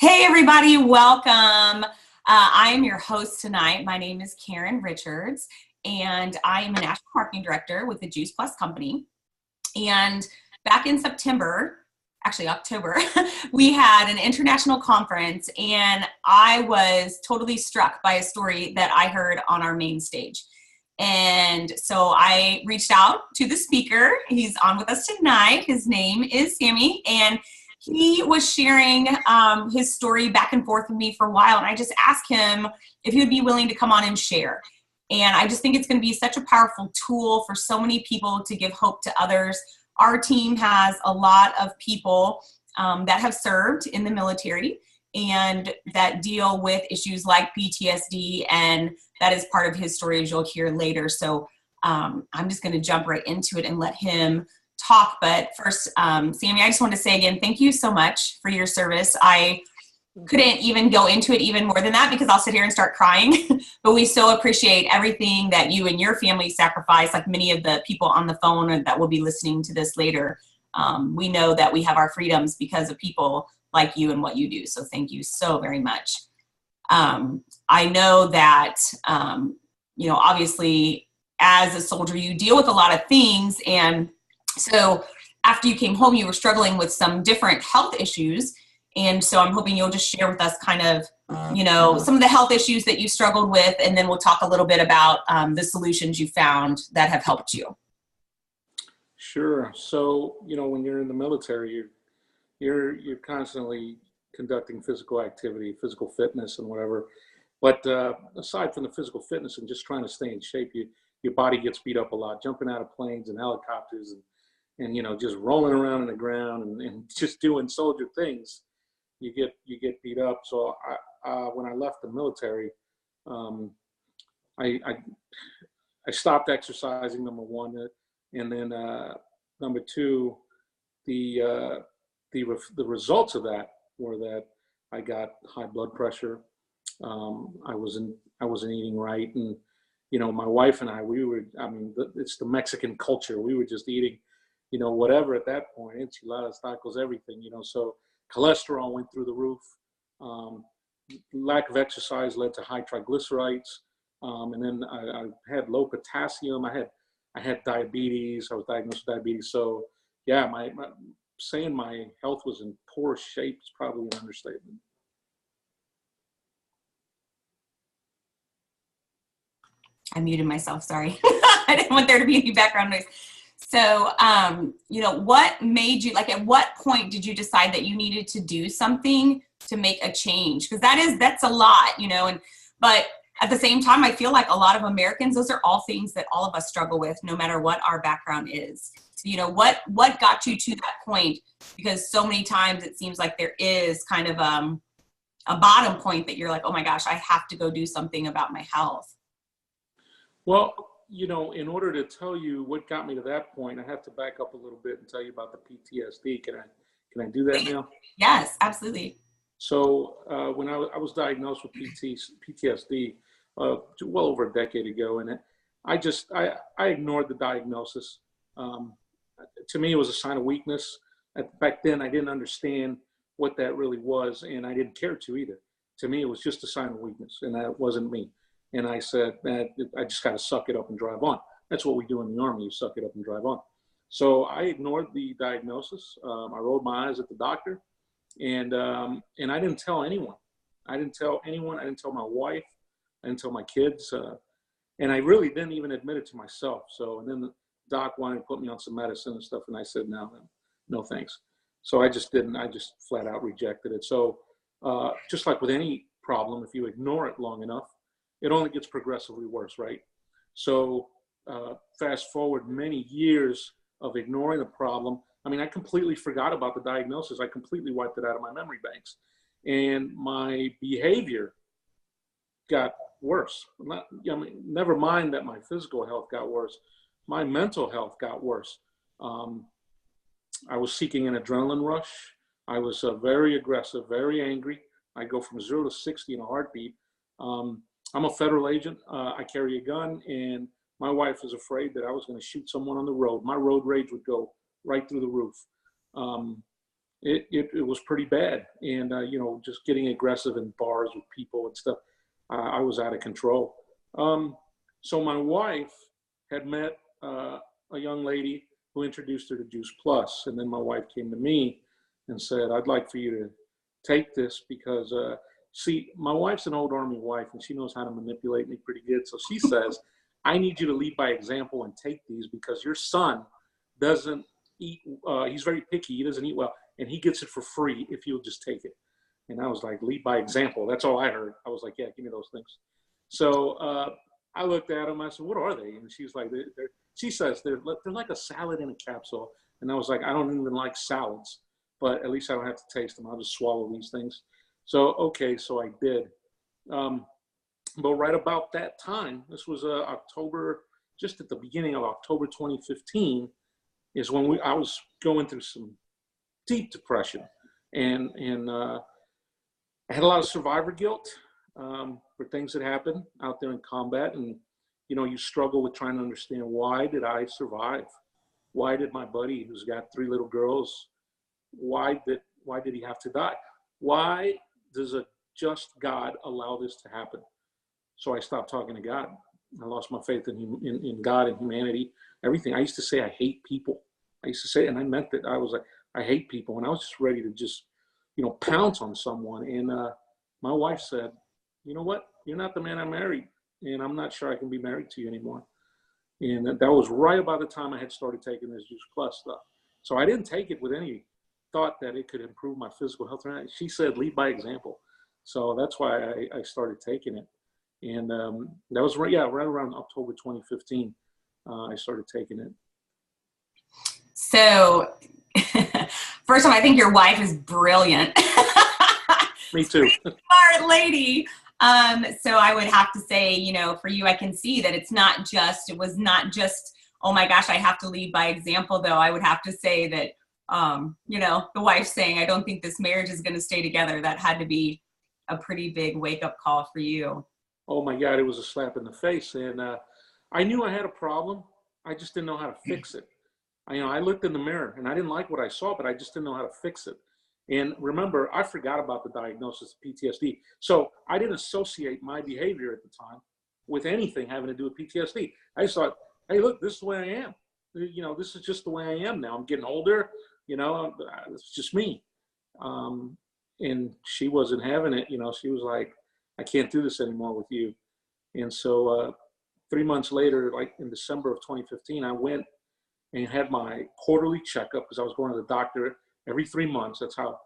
Hey, everybody, welcome. I am your host tonight. My name is Karen Richards, and I am a national marketing director with the Juice Plus company. And back in September, actually October, we had an international conference, and I was totally struck by a story that I heard on our main stage. And so I reached out to the speaker. He's on with us tonight. His name is Sammy, and he was sharing his story back and forth with me for a while, and I just asked him if he would be willing to come on and share. And I just think it's going to be such a powerful tool for so many people to give hope to others. Our team has a lot of people that have served in the military and that deal with issues like PTSD, and that is part of his story, as you'll hear later. So I'm just going to jump right into it and let him talk. But first, Sammy, I just want to say again, thank you so much for your service. I couldn't even go into it even more than that because I'll sit here and start crying. But we so appreciate everything that you and your family sacrifice, like many of the people on the phone and that will be listening to this later. We know that we have our freedoms because of people like you and what you do. So thank you so very much. I know that, obviously as a soldier, you deal with a lot of things. And so after you came home, you were struggling with some different health issues. And so I'm hoping you'll just share with us kind of, some of the health issues that you struggled with, and then we'll talk a little bit about the solutions you found that have helped you. Sure. So, when you're in the military, you're constantly conducting physical activity, physical fitness and whatever. But aside from the physical fitness and just trying to stay in shape, your body gets beat up a lot, jumping out of planes and helicopters and just rolling around in the ground and just doing soldier things. You get beat up. So when I left the military, I stopped exercising, number one, and then number two, the results of that were that I got high blood pressure. I wasn't eating right, and my wife and I, it's the Mexican culture. We were just eating, whatever at that point, enchiladas, tacos, everything, so cholesterol went through the roof. Lack of exercise led to high triglycerides. And then I had low potassium. I had diabetes. I was diagnosed with diabetes. So yeah, saying my health was in poor shape is probably an understatement. I muted myself, sorry. I didn't want there to be any background noise. So, what made you, at what point did you decide that you needed to do something to make a change? Because that's a lot, but at the same time, I feel like a lot of Americans, those are all things that all of us struggle with, no matter what our background is. So, what got you to that point? Because so many times it seems like there is kind of a bottom point that you're like, oh my gosh, I have to go do something about my health. Well, in order to tell you what got me to that point, I have to back up a little bit and tell you about the PTSD. Can I do that now? Yes, absolutely. So when I was diagnosed with PTSD well over a decade ago, and I ignored the diagnosis. To me, it was a sign of weakness. Back then, I didn't understand what that really was, and I didn't care to either. To me, it was just a sign of weakness, and that wasn't me. And I said that I just got to suck it up and drive on. That's what we do in the Army. You suck it up and drive on. So I ignored the diagnosis. I rolled my eyes at the doctor, and I didn't tell anyone. I didn't tell anyone. I didn't tell my wife. I didn't tell my kids. And I really didn't even admit it to myself. So, and then the doc wanted to put me on some medicine and stuff. And I said, no, thanks. So I just didn't. I just flat out rejected it. So just like with any problem, if you ignore it long enough, it only gets progressively worse, right? So fast forward many years of ignoring the problem. I completely forgot about the diagnosis. I completely wiped it out of my memory banks. And my behavior got worse. Never mind that my physical health got worse. My mental health got worse. I was seeking an adrenaline rush. I was very aggressive, very angry. I go from 0 to 60 in a heartbeat. I'm a federal agent. I carry a gun, and my wife was afraid that I was going to shoot someone on the road. My road rage would go right through the roof. it was pretty bad. And, just getting aggressive in bars with people and stuff, I was out of control. So my wife had met a young lady who introduced her to Juice Plus. And then my wife came to me and said, I'd like for you to take this because, see, my wife's an old Army wife and she knows how to manipulate me pretty good. So she says, I need you to lead by example and take these because your son doesn't eat, he's very picky, he doesn't eat well, and he gets it for free if you'll just take it. And I was like, lead by example. That's all I heard. I was like, yeah, give me those things. So I looked at them. I said, what are they? And she's like, she says, they're like a salad in a capsule. And I was like, I don't even like salads, but at least I don't have to taste them. I'll just swallow these things. So, okay, so I did. But right about that time, this was October, just at the beginning of October 2015, is when I was going through some deep depression. And I had a lot of survivor guilt for things that happened out there in combat. And, you struggle with trying to understand, why did I survive? Why did my buddy, who's got 3 little girls, why did he have to die? Why does a just God allow this to happen? So I stopped talking to God. I lost my faith in God and humanity, everything. I used to say, I hate people. I used to say, and I meant that. I was like, I hate people. And I was just ready to just, pounce on someone. And my wife said, you know what? You're not the man I married. And I'm not sure I can be married to you anymore. And that was right about the time I had started taking this Juice Plus stuff. So I didn't take it with any thought that it could improve my physical health. She said, lead by example. So that's why I started taking it. And that was right around October 2015, I started taking it. So, first of all, I think your wife is brilliant. Me too. Smart lady. So I would have to say, for you, I can see that it was not just, oh my gosh, I have to lead by example, though. I would have to say that, the wife saying, I don't think this marriage is going to stay together. That had to be a pretty big wake up call for you. Oh my God, it was a slap in the face. And I knew I had a problem. I just didn't know how to fix it. I looked in the mirror and I didn't like what I saw, but I just didn't know how to fix it. And remember, I forgot about the diagnosis of PTSD. So I didn't associate my behavior at the time with anything having to do with PTSD. I just thought, hey, look, this is the way I am. This is just the way I am now. I'm getting older, it's just me. And she wasn't having it. She was like, I can't do this anymore with you. And so 3 months later, like in December of 2015, I went and had my quarterly checkup because I was going to the doctor every 3 months. That's how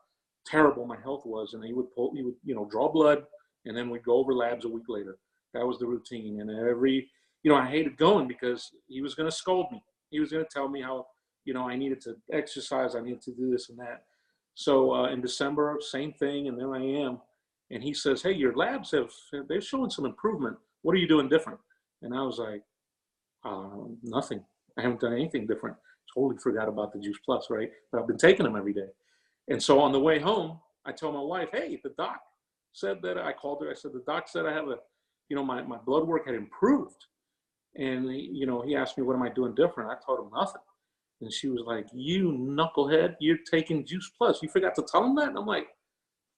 terrible my health was. And he would draw blood, and then we'd go over labs a week later. That was the routine. And I hated going because he was going to scold me. He was going to tell me how, I needed to exercise, I needed to do this and that. So in December, same thing. And there I am. And he says, hey, your labs they're showing some improvement. What are you doing different? And I was like, nothing. I haven't done anything different. Totally forgot about the Juice Plus, right? But I've been taking them every day. And so on the way home, I told my wife, hey, the doc said that, I called her. I said, the doc said I have my blood work had improved. And, he asked me, what am I doing different? I told him nothing. And she was like, you knucklehead, you're taking Juice Plus. You forgot to tell him that? And I'm like,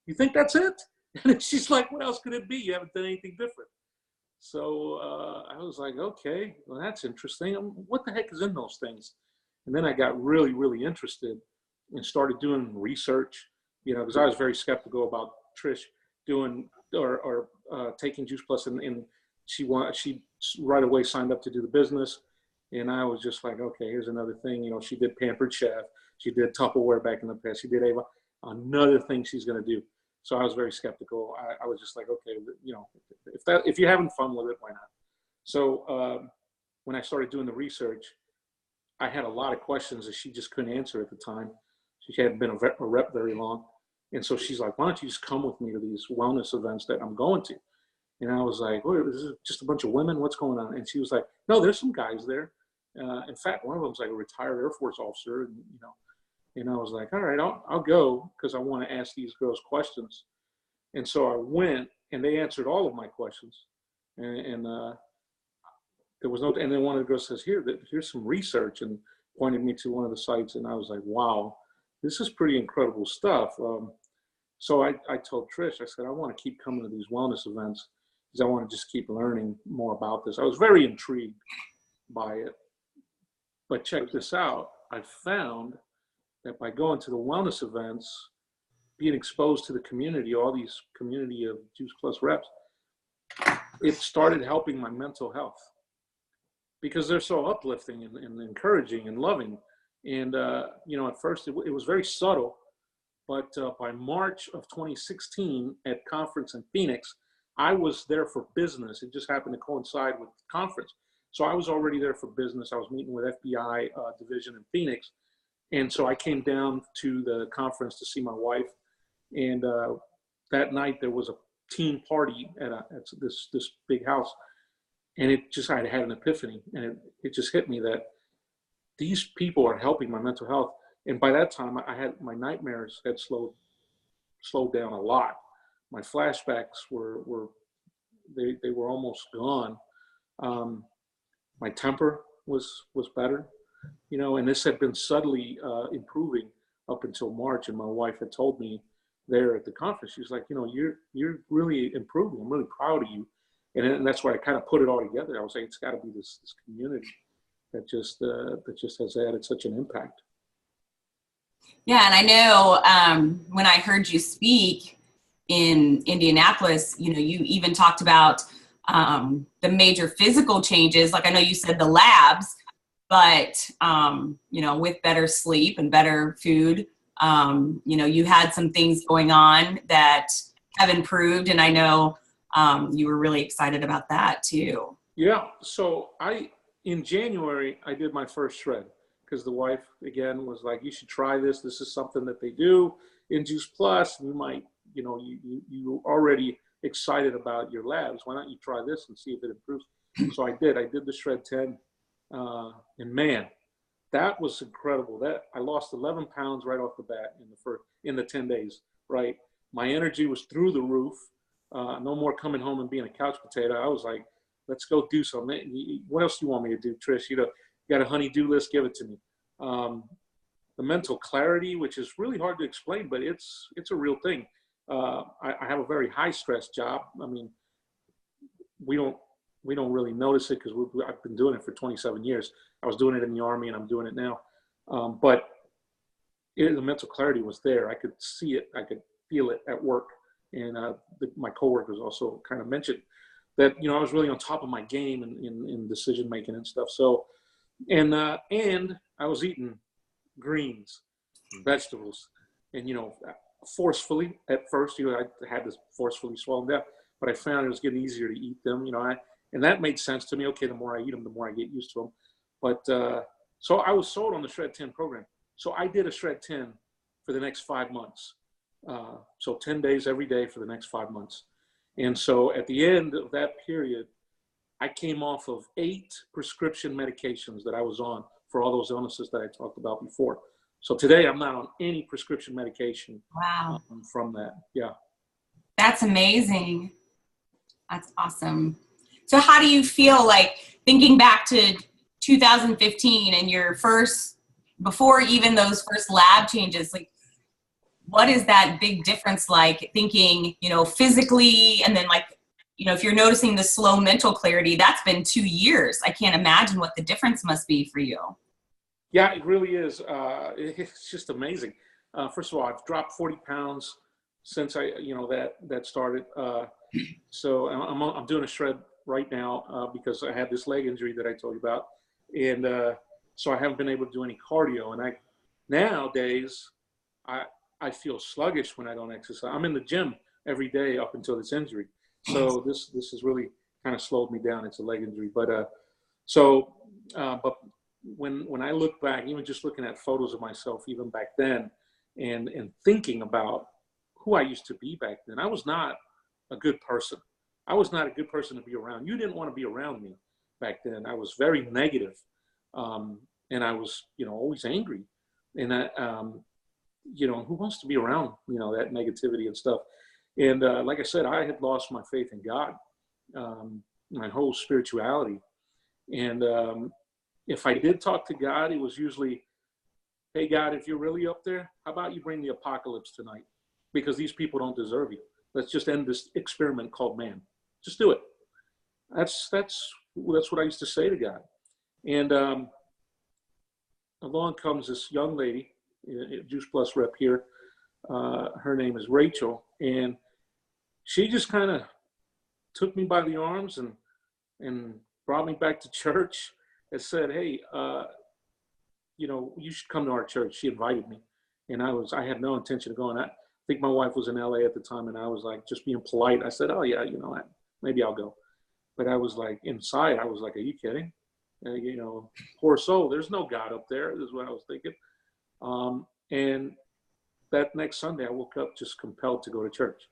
you think that's it? And she's like, what else could it be? You haven't done anything different. So I was like, okay, well, that's interesting. What the heck is in those things? And then I got really, really interested and started doing research, because I was very skeptical about Trish doing or taking Juice Plus. And she right away signed up to do the business. And I was just like, okay, here's another thing. She did Pampered Chef. She did Tupperware back in the past. She did Ava. Another thing she's going to do. So I was very skeptical. I was just like, okay, if you're having fun with it, why not? So when I started doing the research, I had a lot of questions that she just couldn't answer at the time. She hadn't been a rep very long. And so she's like, why don't you just come with me to these wellness events that I'm going to? And I was like, oh, this is just a bunch of women? What's going on? And she was like, no, there's some guys there. In fact, one of them's like a retired Air Force officer, and I was like, all right, I'll go because I want to ask these girls questions. And so I went, and they answered all of my questions. And there was no, and then one of the girls says, here's some research, and pointed me to one of the sites. And I was like, wow, this is pretty incredible stuff. So I told Trish, I said, I want to keep coming to these wellness events because I want to just keep learning more about this. I was very intrigued by it. But check this out. I found that by going to the wellness events, being exposed to the community, all these community of Juice Plus reps, it started helping my mental health because they're so uplifting and encouraging and loving. And, at first it was very subtle, but by March of 2016 at conference in Phoenix, I was there for business. It just happened to coincide with the conference. So I was already there for business. I was meeting with FBI division in Phoenix. And so I came down to the conference to see my wife. And that night there was a teen party at this big house. And I had an epiphany. And it just hit me that these people are helping my mental health. And by that time, my nightmares had slowed down a lot. My flashbacks were almost gone. My temper was better, and this had been subtly improving up until March. And my wife had told me there at the conference, she's like, you're really improving. I'm really proud of you. And that's why I kind of put it all together. I was like, it's got to be this community that just has added such an impact. Yeah, and I know when I heard you speak in Indianapolis, you even talked about the major physical changes. Like I know you said the labs, but with better sleep and better food, you had some things going on that have improved, and I know you were really excited about that too. Yeah. So in January, I did my first shred because the wife again was like, "You should try this. This is something that they do in Juice Plus. And you might, you already excited about your labs. Why don't you try this and see if it improves?" So I did. I did the Shred 10, and man, that was incredible. That I lost 11 pounds right off the bat in the 10 days. Right, my energy was through the roof. No more coming home and being a couch potato. I was like, let's go do something. What else do you want me to do, Trish? You got a honey-do list? Give it to me. The mental clarity, which is really hard to explain, but it's a real thing. I have a very high-stress job. I mean, we don't really notice it because I've been doing it for 27 years. I was doing it in the Army, and I'm doing it now. But the mental clarity was there. I could see it. I could feel it at work. And my coworkers also kind of mentioned that, I was really on top of my game in decision making and stuff. So, and I was eating greens, vegetables, and forcefully at first. I had to forcefully swallow them down, but I found it was getting easier to eat them. And that made sense to me. Okay, the more I eat them, the more I get used to them. But so I was sold on the Shred 10 program. So I did a Shred 10 for the next 5 months. So 10 days every day for the next 5 months. And so at the end of that period, I came off of 8 prescription medications that I was on for all those illnesses that I talked about before. So today I'm not on any prescription medication. Wow. From that. Yeah. That's amazing. That's awesome. So how do you feel like thinking back to 2015 and before even those first lab changes, like, what is that big difference like thinking, physically, and then if you're noticing the slow mental clarity, that's been 2 years. I can't imagine what the difference must be for you. Yeah, it really is. It's just amazing. First of all, I've dropped 40 pounds since that started. So I'm doing a shred right now because I had this leg injury that I told you about. And so I haven't been able to do any cardio. And nowadays, I feel sluggish when I don't exercise. I'm in the gym every day up until this injury. So this has really kind of slowed me down. It's a leg injury. But but when I look back, even just looking at photos of myself even back then and thinking about who I used to be back then, I was not a good person. I was not a good person to be around. You didn't want to be around me back then. I was very negative. And I was, always angry. And who wants to be around, that negativity and stuff. And like I said, I had lost my faith in God, my whole spirituality. And if I did talk to God, it was usually hey, God, if you're really up there, how about you bring the apocalypse tonight? Because these people don't deserve you. Let's just end this experiment called man. Just do it. That's what I used to say to God. And along comes this young lady, Juice Plus rep here. Her name is Rachel, and she just kind of took me by the arms and brought me back to church and said, hey, you should come to our church. She invited me, and I had no intention of going. I think my wife was in LA at the time, and I was like, just being polite. I said, oh yeah, maybe I'll go. But I was like, inside, I was like, are you kidding? Poor soul. There's no God up there. This is what I was thinking. And that next Sunday, I woke up just compelled to go to church.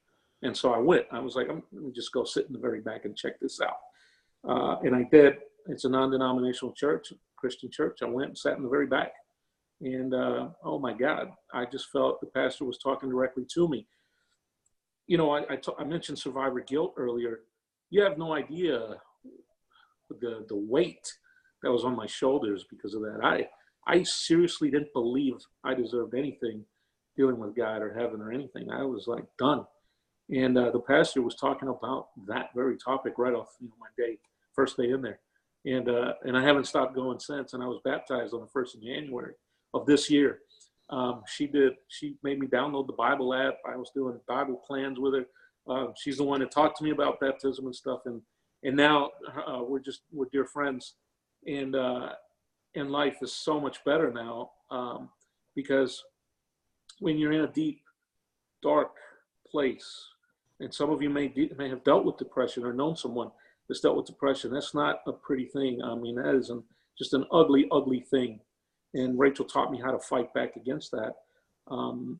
And so I went. I was like, let me just go sit in the very back and check this out. And I did. It's a non-denominational church, Christian church. I went and sat in the very back. And oh my God, I just felt the pastor was talking directly to me. I mentioned survivor guilt earlier. You have no idea the weight that was on my shoulders because of that. I seriously didn't believe I deserved anything dealing with God or heaven or anything. I was like done. And the pastor was talking about that very topic right off my first day in there. And I haven't stopped going since. And I was baptized on the 1st of January of this year. She made me download the Bible app. I was doing Bible plans with her. She's the one that talked to me about baptism and stuff. And now we're dear friends. And life is so much better now because when you're in a deep, dark place, and some of you may have dealt with depression or known someone that's dealt with depression, that's not a pretty thing. I mean, that is just an ugly, ugly thing. And Rachel taught me how to fight back against that. And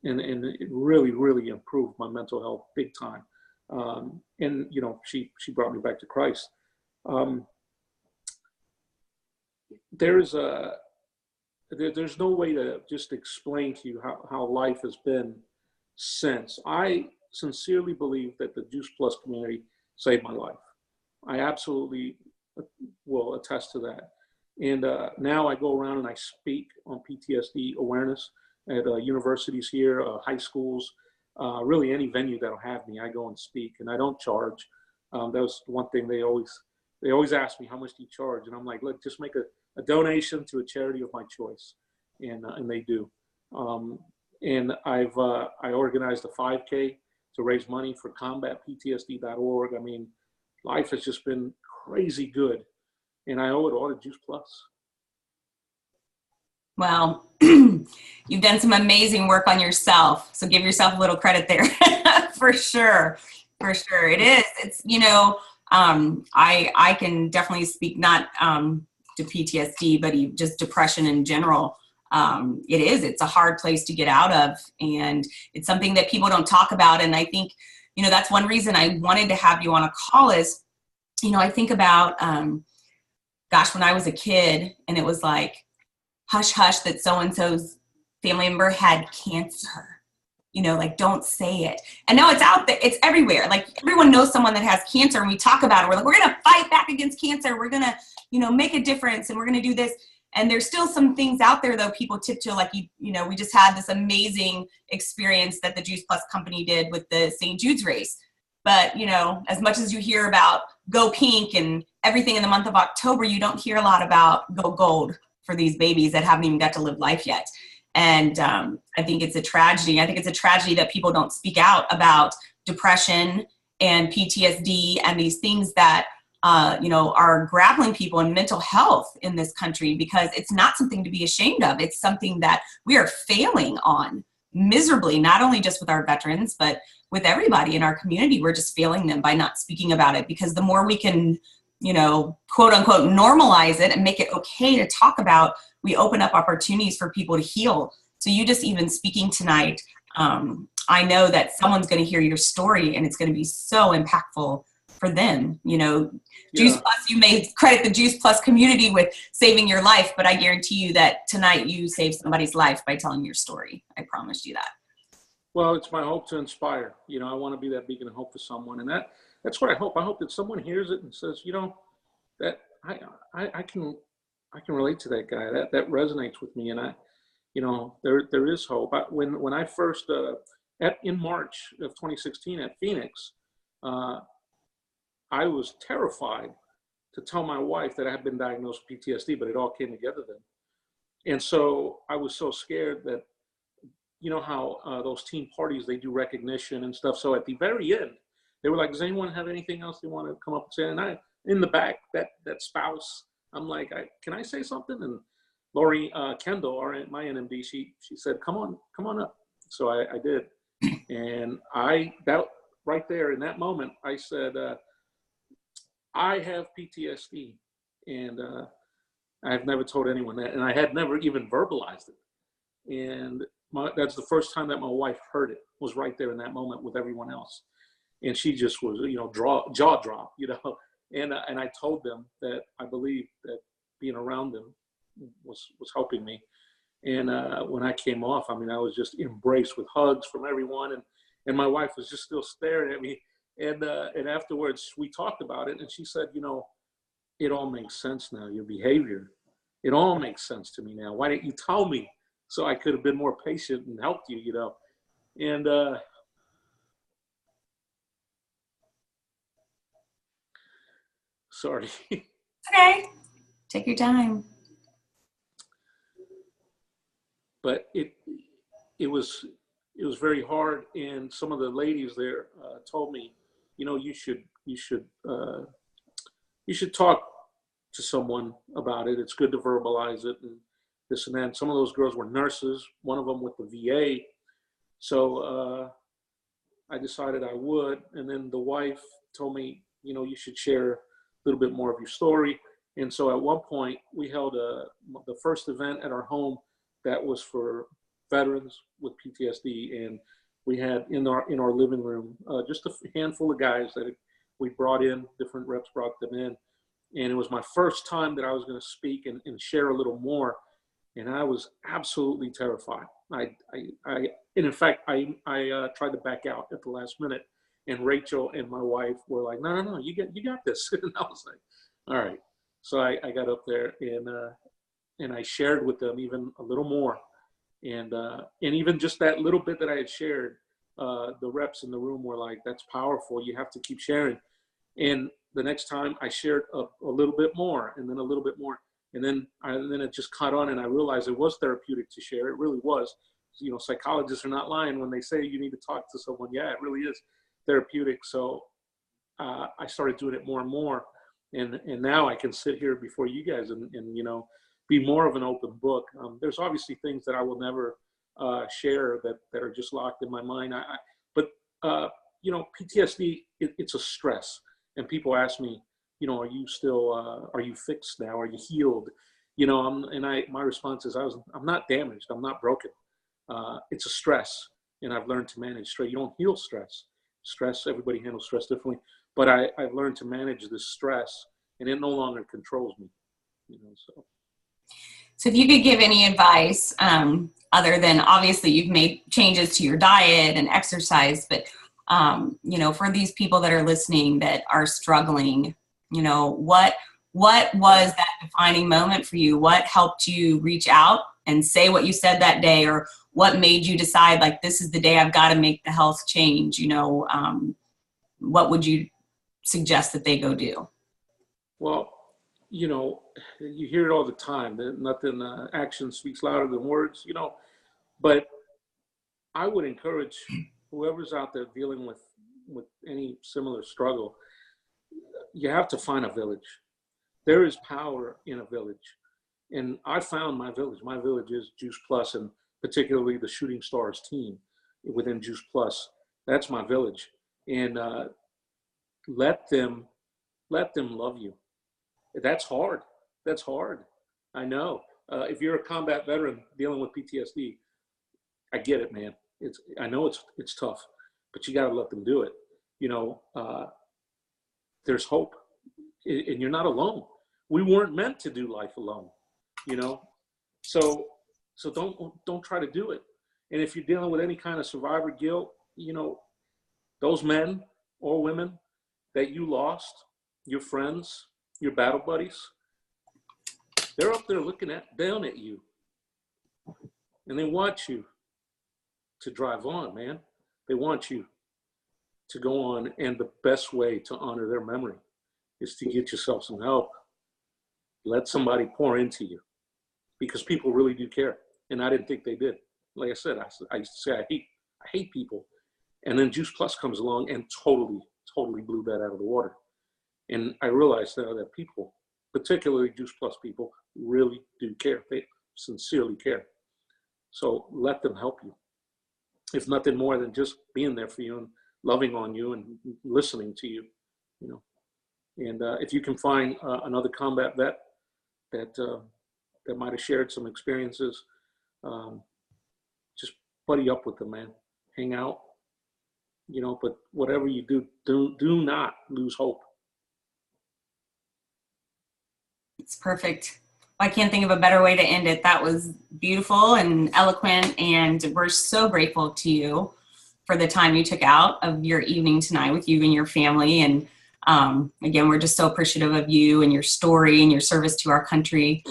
it really, really improved my mental health big time. And she brought me back to Christ. There's no way to just explain to you how life has been since. I sincerely believe that the Juice Plus community saved my life. I absolutely will attest to that. And now I go around and I speak on PTSD awareness at universities here, high schools, really any venue that'll have me. I go and speak, and I don't charge. That was one thing they always ask me, how much do you charge? And I'm like, look, just make a donation to a charity of my choice, and they do. And I organized a 5K to raise money for combatptsd.org. I mean, life has just been crazy good, and I owe it all to Juice Plus. Well, you've done some amazing work on yourself, so give yourself a little credit there. For sure. It is. It's, I can definitely speak not to PTSD, but just depression in general. It's a hard place to get out of, and it's something that people don't talk about. And I think, that's one reason I wanted to have you on a call is, I think about, when I was a kid and it was like, hush, hush, that so-and-so's family member had cancer, don't say it. And now it's out there, it's everywhere. Like everyone knows someone that has cancer, and we talk about it. We're like, we're going to fight back against cancer. We're going to, make a difference, and we're going to do this. And there's still some things out there though, people tiptoe, like, we just had this amazing experience that the Juice Plus company did with the St. Jude's race. But, as much as you hear about Go Pink and everything in the month of October, you don't hear a lot about Go Gold for these babies that haven't even got to live life yet. And I think it's a tragedy. I think it's a tragedy that people don't speak out about depression and PTSD and these things that, are grappling people in mental health in this country, because it's not something to be ashamed of. It's something that we are failing on miserably, not only just with our veterans, but with everybody in our community. We're just failing them by not speaking about it, because the more we can, quote unquote, normalize it and make it okay to talk about, we open up opportunities for people to heal. So you just even speaking tonight, I know that someone's going to hear your story, and it's going to be so impactful for them. Juice Plus, you may credit the Juice Plus community with saving your life, but I guarantee you that tonight you saved somebody's life by telling your story. I promise you that. Well, it's my hope to inspire. I want to be that beacon of hope for someone, and that's what I hope. I hope that someone hears it and says, that I can relate to that guy. That resonates with me, and there is hope. When I first, in March of 2016 at Phoenix, I was terrified to tell my wife that I had been diagnosed with PTSD, but it all came together then. And so I was so scared that, how those team parties, they do recognition and stuff. So at the very end, they were like, does anyone have anything else they want to come up and say? And I, in the back, that spouse, I'm like, can I say something? And Lori Kendall, my NMD, she said, come on up. So I did. And that right there in that moment, I said, I have PTSD. And I've never told anyone that. And I had never even verbalized it. And that's the first time that my wife heard it, was right there in that moment with everyone else. And she just was, jaw drop, and I told them that I believed that being around them was helping me. And when I came off, I was just embraced with hugs from everyone. And my wife was just still staring at me. And afterwards we talked about it, and she said, it all makes sense now, your behavior. It all makes sense to me now. Why didn't you tell me so I could have been more patient and helped you, And sorry. Okay. Take your time. But it was very hard, and some of the ladies there told me, you should talk to someone about it. It's good to verbalize it and this and that. Some of those girls were nurses, one of them with the VA. So I decided I would. And then the wife told me, you should share a little bit more of your story. And so at one point we held the first event at our home that was for veterans with PTSD. And we had in our living room, just a handful of guys that we brought in, different reps brought them in. And it was my first time that I was going to speak and share a little more. And I was absolutely terrified. And in fact, I tried to back out at the last minute, and Rachel and my wife were like, no, you got this. And I was like, all right. So I got up there and I shared with them even a little more. And even just that little bit that I had shared, the reps in the room were like, that's powerful. You have to keep sharing. And the next time I shared a little bit more, and then a little bit more. And then it just caught on, and I realized it was therapeutic to share. It really was. Psychologists are not lying when they say you need to talk to someone. Yeah, it really is therapeutic. So I started doing it more and more. And now I can sit here before you guys and be more of an open book. There's obviously things that I will never share that are just locked in my mind. But PTSD, it's a stress. And people ask me, are you still, are you fixed now? Are you healed? My response is, I'm not damaged. I'm not broken. It's a stress, and I've learned to manage stress. You don't heal stress. Everybody handles stress differently. But I've learned to manage this stress, and it no longer controls me. So if you could give any advice, other than obviously you've made changes to your diet and exercise, but for these people that are listening that are struggling, what was that defining moment for you? What helped you reach out and say what you said that day, or what made you decide, like, this is the day I've got to make the health change? What would you suggest that they go do? Well, you hear it all the time, that nothing, action speaks louder than words, but I would encourage whoever's out there dealing with any similar struggle, you have to find a village. There is power in a village. And I found my village. My village is Juice Plus, and particularly the Shooting Stars team within Juice Plus. That's my village. And let them love you. That's hard. I know. If you're a combat veteran dealing with PTSD, I get it, man. I know it's tough, but you got to let them do it. There's hope, and you're not alone. We weren't meant to do life alone, So don't try to do it. And if you're dealing with any kind of survivor guilt, those men or women that you lost, your friends, your battle buddies, they're up there looking down at you. And they want you to drive on, man. They want you to go on. And the best way to honor their memory is to get yourself some help. Let somebody pour into you, because people really do care. And I didn't think they did. Like I said, I used to say I hate people. And then Juice Plus comes along and totally blew that out of the water. And I realized now that people, particularly Juice Plus people, really do care. They sincerely care. So let them help you. If nothing more than just being there for you and loving on you and listening to you, you know. And if you can find another combat vet that might have shared some experiences, just buddy up with them, man. Hang out, you know. But whatever you do not lose hope. It's perfect. I can't think of a better way to end it. That was beautiful and eloquent, and we're so grateful to you for the time you took out of your evening tonight with you and your family. And again, we're just so appreciative of you and your story and your service to our country.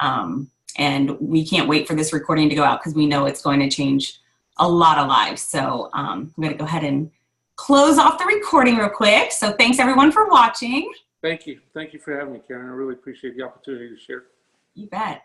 And we can't wait for this recording to go out, because we know it's going to change a lot of lives. So I'm going to go ahead and close off the recording real quick. So thanks everyone for watching. Thank you. Thank you for having me, Karen. I really appreciate the opportunity to share. You bet.